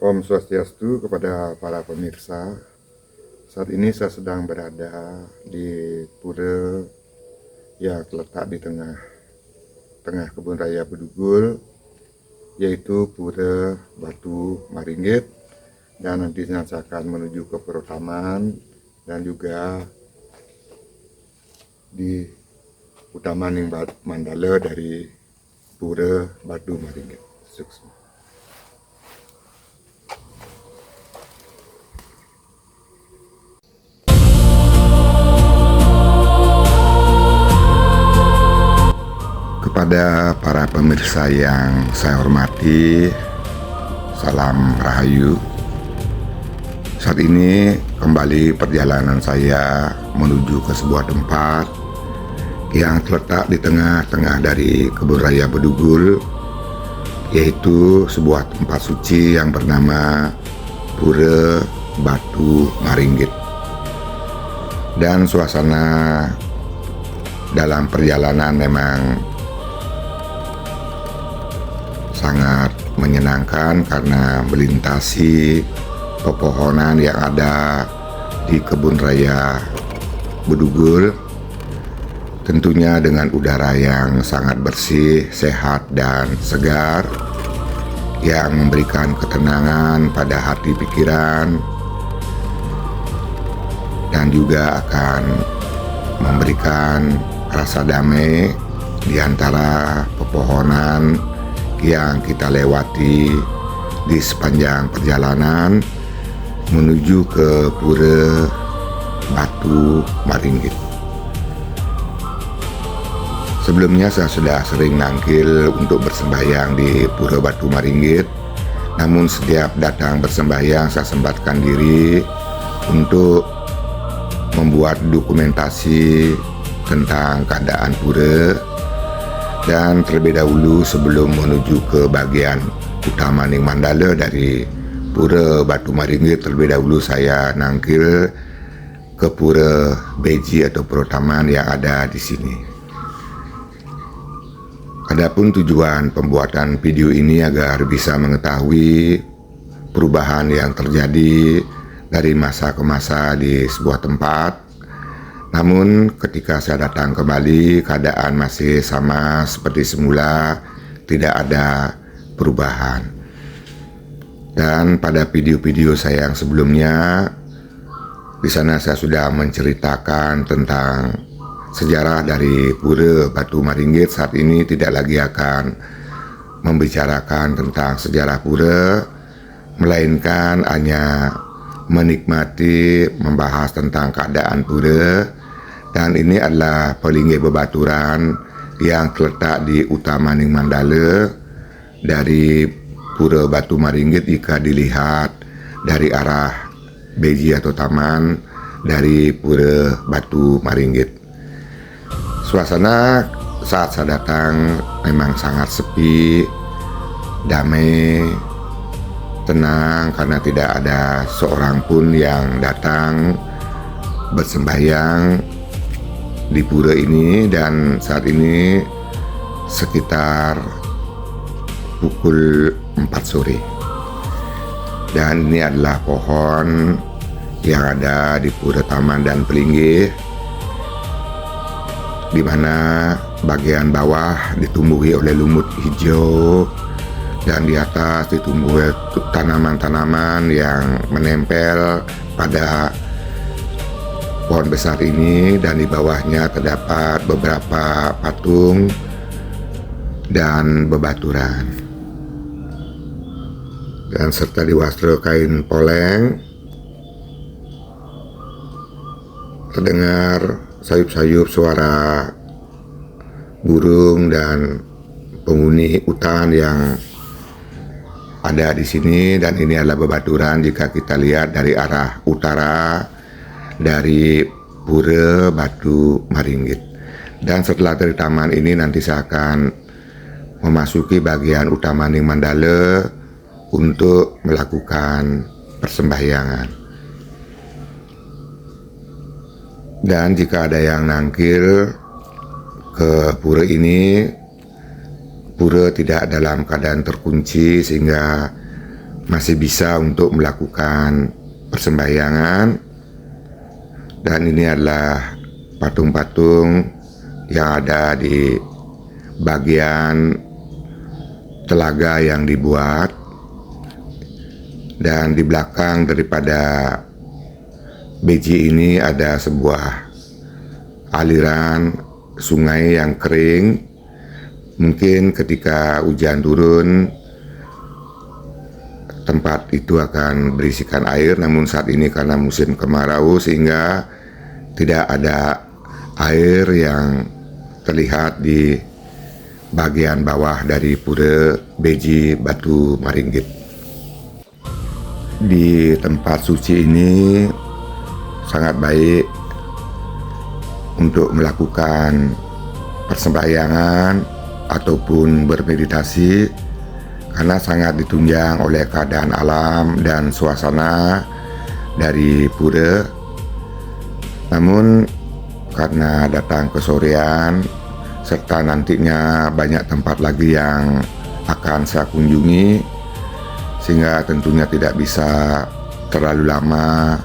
Om Swastiastu kepada para pemirsa. Saat ini saya sedang berada di pura yang terletak di tengah kebun raya Bedugul, yaitu Pura Batu Maringgit, dan nantinya saya akan menuju ke Pura Taman dan juga di Utamaning Mandala dari Pura Batu Maringgit. Sukses. Kepada para pemirsa yang saya hormati, salam rahayu. Saat ini kembali perjalanan saya menuju ke sebuah tempat yang terletak di tengah-tengah dari kebun raya Bedugul, yaitu sebuah tempat suci yang bernama Pura Batu Maringgit. Dan suasana dalam perjalanan memang sangat menyenangkan karena melintasi pepohonan yang ada di kebun raya Bedugul, tentunya dengan udara yang sangat bersih, sehat dan segar yang memberikan ketenangan pada hati pikiran dan juga akan memberikan rasa damai di antara pepohonan yang kita lewati di sepanjang perjalanan menuju ke Pura Batu Maringgit. Sebelumnya saya sudah sering nangkil untuk bersembahyang di Pura Batu Maringgit, namun setiap datang bersembahyang saya sempatkan diri untuk membuat dokumentasi tentang keadaan pura. Dan terlebih dahulu sebelum menuju ke bagian Utamaning Mandala dari Pura Batu Maringgit, terlebih dahulu saya nangkil ke Pura Beji atau Pura Taman yang ada di sini. Adapun tujuan pembuatan video ini agar bisa mengetahui perubahan yang terjadi dari masa ke masa di sebuah tempat. Namun ketika saya datang kembali, keadaan masih sama seperti semula, tidak ada perubahan. Dan pada video-video saya yang sebelumnya, di sana saya sudah menceritakan tentang sejarah dari Pura Batu Maringgit. Saat ini tidak lagi akan membicarakan tentang sejarah pura, melainkan hanya menikmati membahas tentang keadaan pura. Dan ini adalah pelinggi bebaturan yang terletak di Utamaning Mandala dari Pura Batu Maringgit jika dilihat dari arah Beji atau Taman dari Pura Batu Maringgit. Suasana saat saya datang memang sangat sepi, damai, tenang karena tidak ada seorang pun yang datang bersembahyang di pura ini. Dan saat ini sekitar pukul 4 sore, dan ini adalah pohon yang ada di Pura Taman dan Pelinggih, di mana bagian bawah ditumbuhi oleh lumut hijau dan di atas ditumbuhi tanaman-tanaman yang menempel pada pohon besar ini, dan di bawahnya terdapat beberapa patung dan bebaturan, dan serta diwastra kain poleng. Terdengar sayup-sayup suara burung dan penghuni hutan yang ada di sini. Dan ini adalah bebaturan jika kita lihat dari arah utara dari Pura Batu Maringgit. Dan setelah dari taman ini nanti saya akan memasuki bagian Utamaning Mandala untuk melakukan persembahyangan. Dan jika ada yang nangkil ke pura ini, pura tidak dalam keadaan terkunci sehingga masih bisa untuk melakukan persembahyangan. Dan ini adalah patung-patung yang ada di bagian telaga yang dibuat. Dan di belakang daripada beji ini ada sebuah aliran sungai yang kering. Mungkin ketika hujan turun, tempat itu akan berisikan air. Namun saat ini karena musim kemarau sehingga tidak ada air yang terlihat di bagian bawah dari Pura Beji Batu Maringgit. Di tempat suci ini sangat baik untuk melakukan persembahyangan ataupun bermeditasi karena sangat ditunjang oleh keadaan alam dan suasana dari pura. Namun karena datang ke sorean serta nantinya banyak tempat lagi yang akan saya kunjungi, sehingga tentunya tidak bisa terlalu lama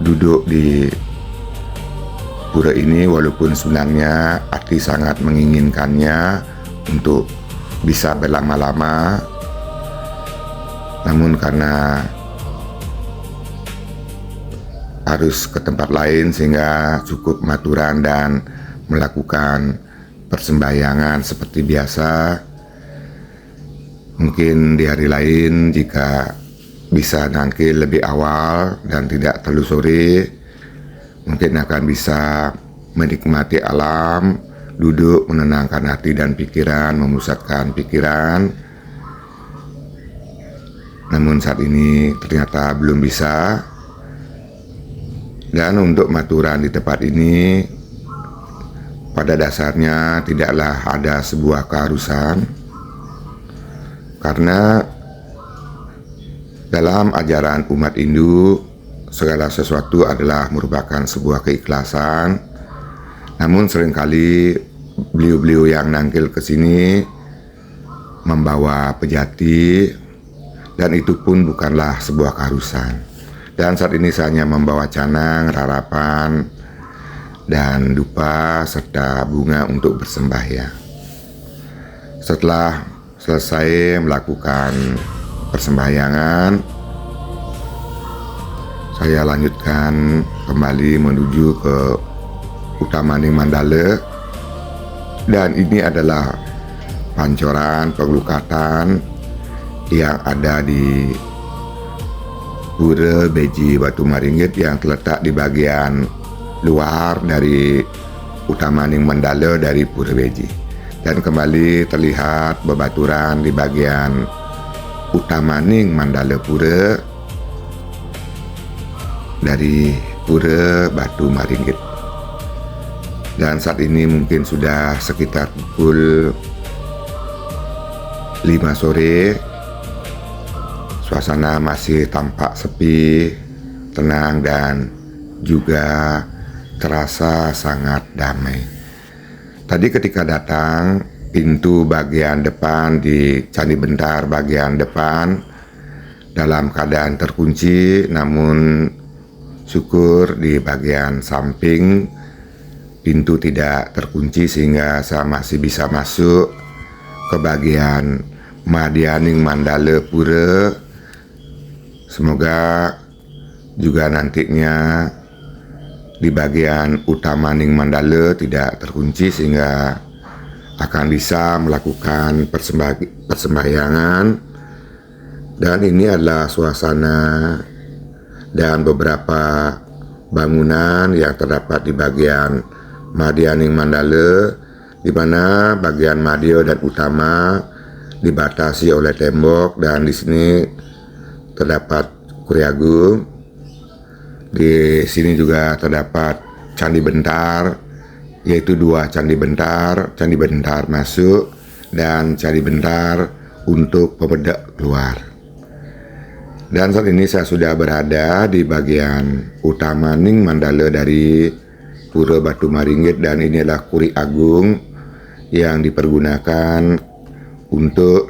duduk di pura ini, walaupun sebenarnya hati sangat menginginkannya untuk bisa berlama-lama. Namun karena harus ke tempat lain sehingga cukup maturan dan melakukan persembahyangan seperti biasa. Mungkin di hari lain jika bisa nangkil lebih awal dan tidak terlalu sore, mungkin akan bisa menikmati alam, duduk menenangkan hati dan pikiran, memusatkan pikiran. Namun saat ini ternyata belum bisa. Dan untuk maturan di tempat ini pada dasarnya tidaklah ada sebuah keharusan, karena dalam ajaran umat Hindu segala sesuatu adalah merupakan sebuah keikhlasan. Namun seringkali beliau-beliau yang nangkil ke sini membawa pejati, dan itu pun bukanlah sebuah keharusan. Dan saat ini saya hanya membawa canang, rarapan, dan dupa serta bunga untuk bersembahyang. Setelah selesai melakukan persembahyangan, saya lanjutkan kembali menuju ke Utamaning Mandala. Dan ini adalah pancoran pengelukatan yang ada di Pura Beji Batu Maringgit yang terletak di bagian luar dari Utamaning Mandala dari Pura Beji. Dan kembali terlihat bebaturan di bagian Utamaning Mandala Pura dari Pura Batu Maringgit. Dan saat ini mungkin sudah sekitar pukul 5 sore. Suasana masih tampak sepi, tenang, dan juga terasa sangat damai. Tadi ketika datang, pintu bagian depan di Candi Bentar bagian depan dalam keadaan terkunci, namun syukur di bagian samping pintu tidak terkunci sehingga saya masih bisa masuk ke bagian Madyaning Mandala Pura. Semoga juga nantinya di bagian Utamaning Mandala tidak terkunci sehingga akan bisa melakukan persembahyangan. Dan ini adalah suasana dan beberapa bangunan yang terdapat di bagian Madyaning Mandala, di mana bagian Madya dan Utama dibatasi oleh tembok, dan di sini terdapat Kuri Agung. Di sini juga terdapat Candi Bentar, yaitu dua Candi Bentar masuk dan Candi Bentar untuk pemedak keluar. Dan saat ini saya sudah berada di bagian Utamaning Mandala dari Pura Batu Maringgit, dan ini adalah Kuri Agung yang dipergunakan untuk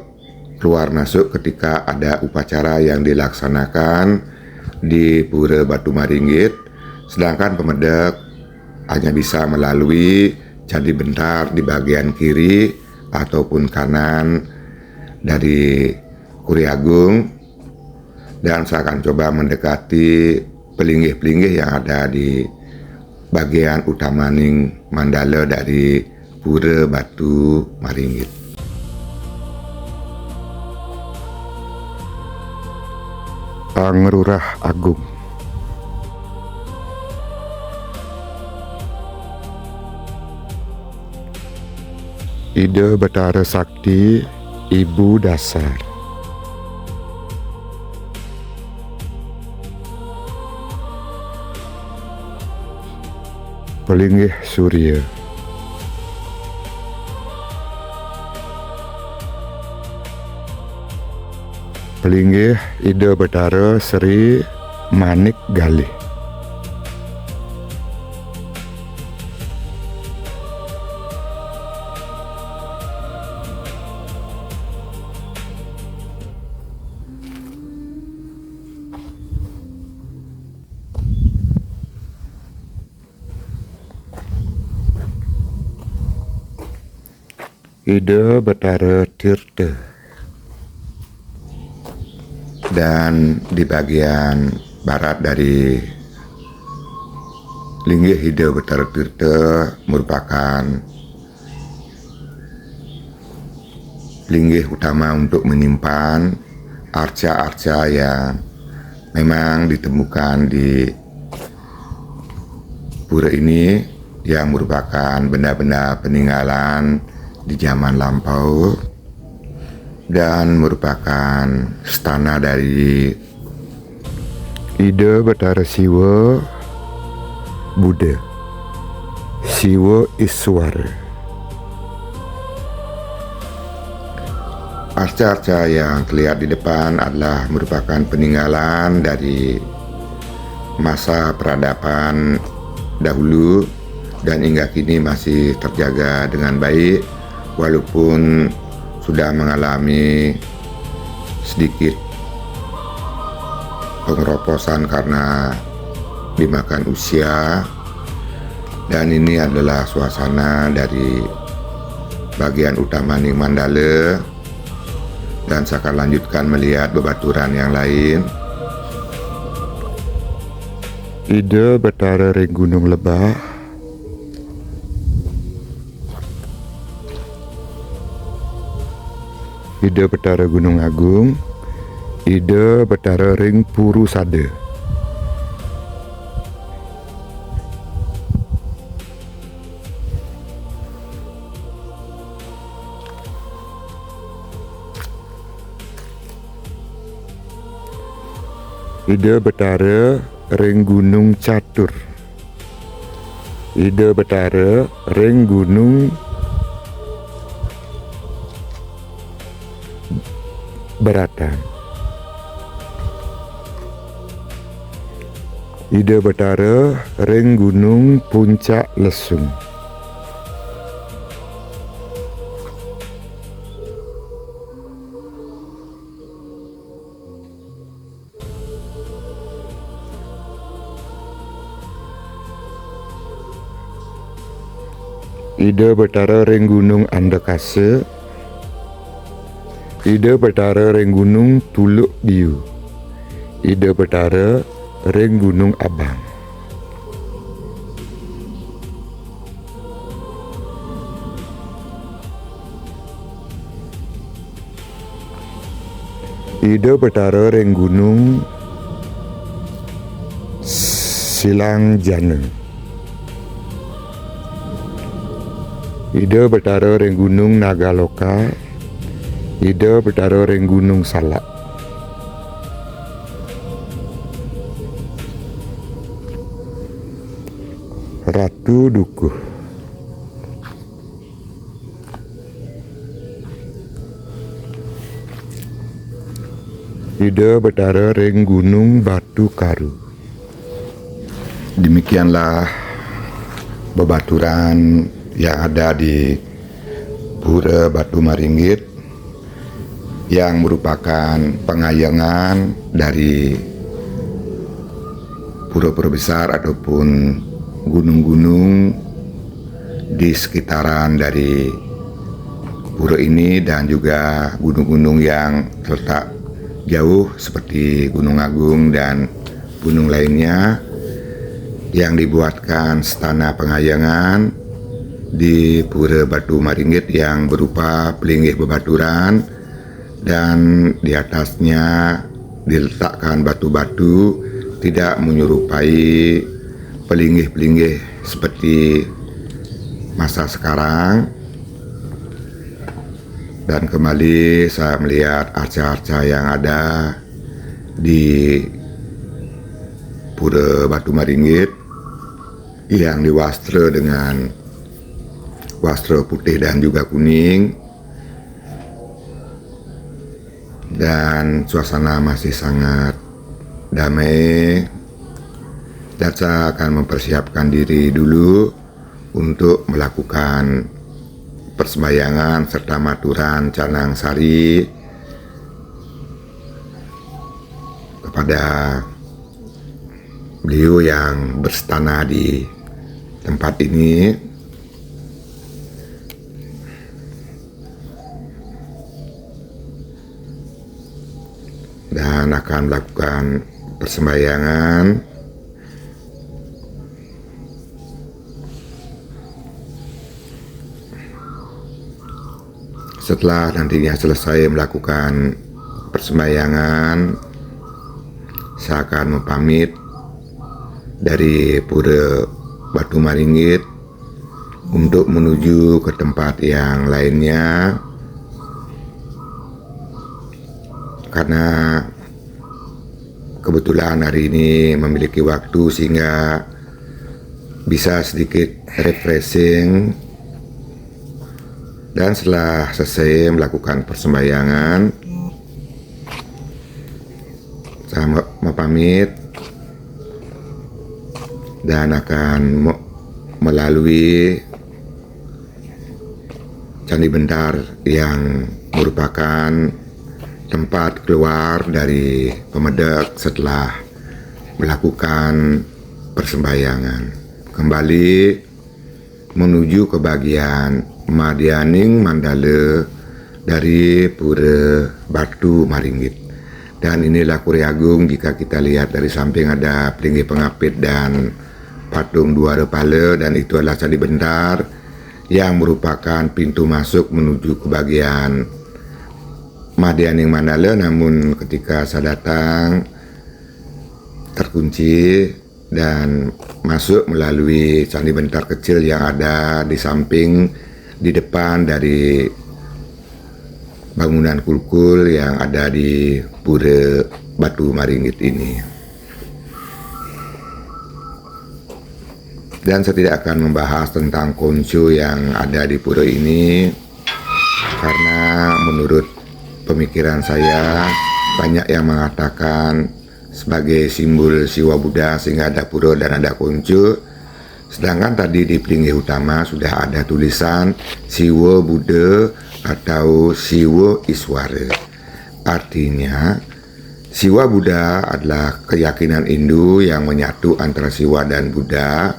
keluar masuk ketika ada upacara yang dilaksanakan di Pura Batu Maringgit, sedangkan pemedek hanya bisa melalui candi bentar di bagian kiri ataupun kanan dari Kuri Agung, dan saya akan coba mendekati pelinggih-pelinggih yang ada di bagian utamaning mandala dari Pura Batu Maringgit. Pangrurah Agung. Ida Batara Sakti, Ibu Dasar. Pelinggih Surya. Pelinggih Ida Batara Sri Manik Galih. Ida Batara Tirta. Dan di bagian barat dari linggih Ida Batara Tirta merupakan linggih utama untuk menyimpan arca-arca yang memang ditemukan di pura ini, yang merupakan benda-benda peninggalan di zaman lampau dan merupakan stana dari Ida Batara Siwa Buddha, Siwa Iswara. Arca-arca yang terlihat di depan adalah merupakan peninggalan dari masa peradaban dahulu dan hingga kini masih terjaga dengan baik, walaupun sudah mengalami sedikit pengeroposan karena dimakan usia. Dan ini adalah suasana dari bagian utama Ning Mandala, dan saya akan lanjutkan melihat bebaturan yang lain. Ida Batara Ring Gunung Lebah. Ida Batara Gunung Agung, Ida Batara Ring Puru Sada. Ida Batara Ring Gunung Catur. Ida Batara Ring Gunung Beratan. Ida Batara Ring Gunung Puncak Lesung. Ida Batara Ring Gunung Andakasa. Ida Batara Ring Gunung Tuluk Biu. Ida Batara Ring Gunung Abang. Ida Batara Ring Gunung Silang Jana. Ida Batara Ring Gunung Nagaloka. Ida Batara Ring Gunung Salak. Ratu Dukuh. Ida Batara Ring Gunung Batu Karu. Demikianlah bebaturan yang ada di Pura Batu Maringgit yang merupakan pengayangan dari pura-pura besar ataupun gunung-gunung di sekitaran dari pura ini, dan juga gunung-gunung yang terletak jauh seperti Gunung Agung dan gunung lainnya, yang dibuatkan stana pengayangan di Pura Batu Maringgit yang berupa pelinggih bebaturan, dan di atasnya diletakkan batu-batu tidak menyerupai pelinggih-pelinggih seperti masa sekarang. Dan kembali saya melihat arca-arca yang ada di Pura Batu Maringgit yang diwastra dengan wastra putih dan juga kuning, dan suasana masih sangat damai. Dan saya akan mempersiapkan diri dulu untuk melakukan persembahyangan serta maturan canang sari kepada beliau yang berstana di tempat ini. Dan akan melakukan persembahyangan setelah nantinya selesai melakukan persembahyangan. Saya akan pamit dari Pura Batu Maringgit untuk menuju ke tempat yang lainnya, karena kebetulan hari ini memiliki waktu sehingga bisa sedikit refreshing. Dan setelah selesai melakukan persembahyangan, saya mau pamit dan akan melalui Candi Bentar yang merupakan tempat keluar dari Pemedek setelah melakukan persembahyangan, kembali menuju ke bagian Madianing Mandala dari Pura Batu Maringgit. Dan inilah Pura Agung. Jika kita lihat dari samping ada pelinggih pengapit dan patung dua kepala, dan itu adalah Candi Bentar yang merupakan pintu masuk menuju ke bagian Madianing Mandala. Namun ketika saya datang terkunci dan masuk melalui Candi Bentar kecil yang ada di samping, di depan dari bangunan kulkul yang ada di Pura Batu Maringgit ini. Dan saya tidak akan membahas tentang konco yang ada di pura ini, karena menurut pemikiran saya banyak yang mengatakan sebagai simbol siwa Buddha sehingga ada pura dan ada konco. Sedangkan tadi di pelinggih utama sudah ada tulisan Siwa Buddha atau Siwa Iswara. Artinya Siwa Buddha adalah keyakinan Hindu yang menyatu antara Siwa dan Buddha.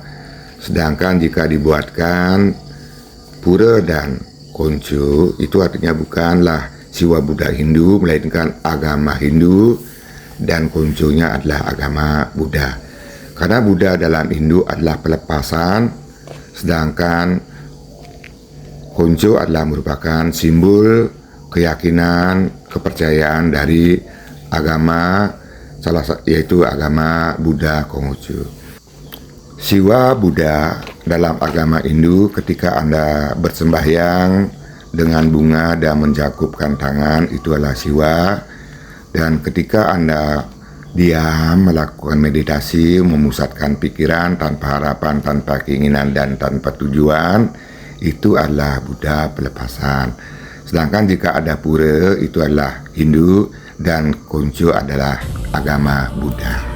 Sedangkan jika dibuatkan pura dan konco, itu artinya bukanlah Siwa Buddha Hindu, melainkan agama Hindu, dan konconya adalah agama Buddha. Karena Buddha dalam Hindu adalah pelepasan, sedangkan konco adalah merupakan simbol keyakinan, kepercayaan dari agama yaitu agama Buddha Konghucu. Siwa Buddha dalam agama Hindu, ketika Anda bersembahyang dengan bunga dan menjangkupkan tangan, itu adalah siwa. Dan ketika Anda diam melakukan meditasi, memusatkan pikiran tanpa harapan, tanpa keinginan, dan tanpa tujuan, itu adalah Buddha pelepasan. Sedangkan jika ada pura, itu adalah Hindu, dan konco adalah agama Buddha.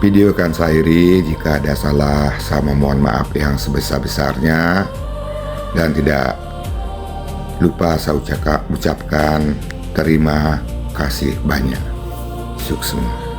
Video akan saya akhiri. Jika ada salah, saya memohon maaf yang sebesar-besarnya, dan tidak lupa saya ucapkan terima kasih banyak. Sukses.